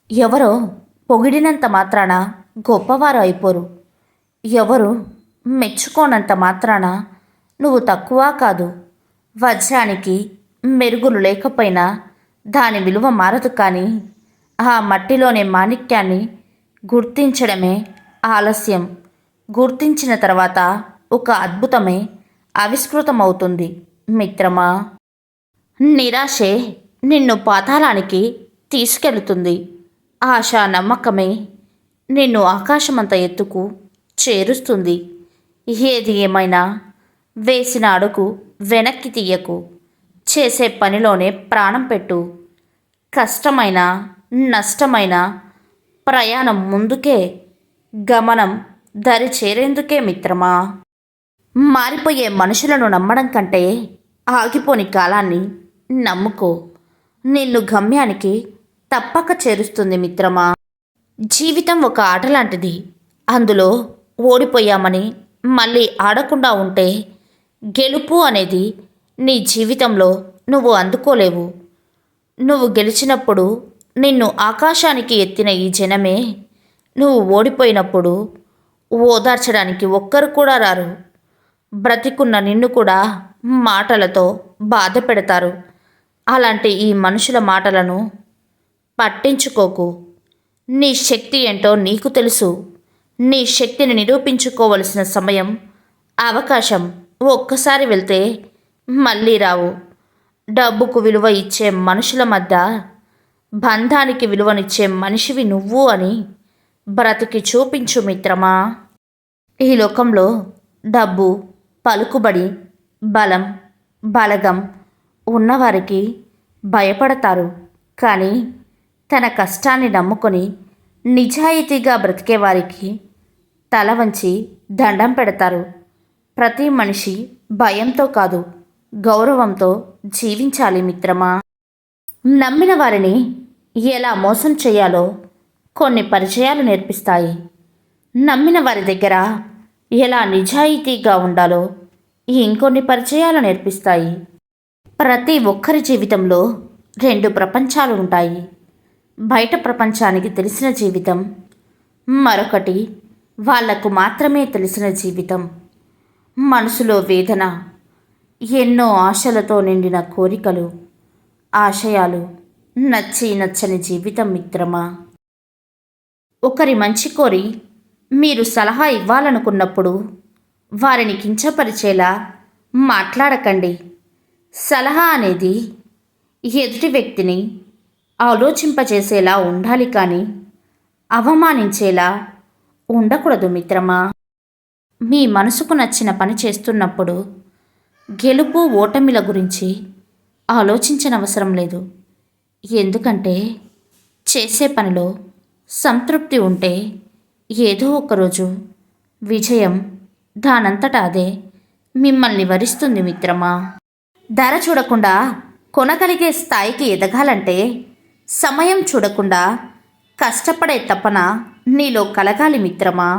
ఎవరో పొగిడినంత మాత్రాన గొప్పవారు అయిపోరు. ఎవరు మెచ్చుకోనంత మాత్రాన నువ్వు తక్కువ కాదు. వజ్రానికి మెరుగులు లేకపోయినా దాని విలువ మారదు. కానీ ఆ మట్టిలోని మాణిక్యాన్ని గుర్తించడమే ఆలస్యం. గుర్తించిన తర్వాత ఒక అద్భుతమే ఆవిష్కృతమవుతుంది మిత్రమా. నిరాశే నిన్ను పాతాళానికి తీసుకెళుతుంది. ఆశ నమ్మకమే నిన్ను ఆకాశమంత ఎత్తుకు చేరుస్తుంది. ఏది ఏమైనా వేసిన అడుగు వెనక్కి తీయకు. చేసే పనిలోనే ప్రాణం పెట్టు. కష్టమైన నష్టమైన ప్రయాణం ముందుకే, గమనం దరి చేరేందుకే మిత్రమా. మారిపోయే మనుషులను నమ్మడం కంటే ఆగిపోని కాలాన్ని నమ్ముకో. నిన్ను గమ్యానికి తప్పక చేరుస్తుంది మిత్రమా. జీవితం ఒక ఆట లాంటిది. అందులో ఓడిపోయామని మళ్ళీ ఆడకుండా ఉంటే గెలుపు అనేది నీ జీవితంలో నువ్వు అందుకోలేవు. నువ్వు గెలిచినప్పుడు నిన్ను ఆకాశానికి ఎత్తిన ఈ జనమే నువ్వు ఓడిపోయినప్పుడు ఓదార్చడానికి ఒక్కరు కూడా రారు. బ్రతికున్న నిన్ను కూడా మాటలతో బాధ పెడతారు. అలాంటి ఈ మనుషుల మాటలను పట్టించుకోకు. నీ శక్తి ఏంటో నీకు తెలుసు. నీ శక్తిని నిరూపించుకోవలసిన సమయం, అవకాశం ఒక్కసారి వెళ్తే మళ్ళీ రావు. డబ్బుకు విలువ ఇచ్చే మనుషుల మధ్య బంధానికి విలువనిచ్చే మనిషివి నువ్వు అని బ్రతికి చూపించు మిత్రమా. ఈ లోకంలో డబ్బు, పలుకుబడి, బలం, బలగం ఉన్నవారికి భయపడతారు. కానీ తన కష్టాన్ని నమ్ముకొని నిజాయితీగా బ్రతికేవారికి తల వంచి దండం పెడతారు. ప్రతి మనిషి భయంతో కాదు, గౌరవంతో జీవించాలి మిత్రమా. నమ్మిన వారిని ఎలా మోసం చేయాలో కొన్ని పరిచయాలు నేర్పిస్తాయి. నమ్మిన వారి దగ్గర ఎలా నిజాయితీగా ఉండాలో ఇంకొన్ని పరిచయాలు నేర్పిస్తాయి. ప్రతి ఒక్కరి జీవితంలో రెండు ప్రపంచాలు ఉంటాయి. బయట ప్రపంచానికి తెలిసిన జీవితం, మరొకటి వాళ్లకు మాత్రమే తెలిసిన జీవితం. మనసులో వేదన, ఎన్నో ఆశలతో నిండిన కోరికలు, ఆశయాలు, నచ్చి నచ్చని జీవితం మిత్రమా. ఒకరి మంచి కోరి మీరు సలహా ఇవ్వాలనుకున్నప్పుడు వారిని కించపరిచేలా మాట్లాడకండి. సలహా అనేది ఎదుటి వ్యక్తిని ఆలోచింపజేసేలా ఉండాలి, కానీ అవమానించేలా ఉండకూడదు మిత్రమా. మీ మనసుకు నచ్చిన పని చేస్తున్నప్పుడు గెలుపు ఓటమిల గురించి ఆలోచించనవసరం లేదు. ఎందుకంటే చేసే పనిలో సంతృప్తి ఉంటే ఏదో ఒకరోజు విజయం దానంతట అదే మిమ్మల్ని వరిస్తుంది మిత్రమా. ధర చూడకుండా కొనగలిగే స్థాయికి ఎదగాలంటే సమయం చూడకుండా కష్టపడే తపన నీలో కలగాలి మిత్రమా.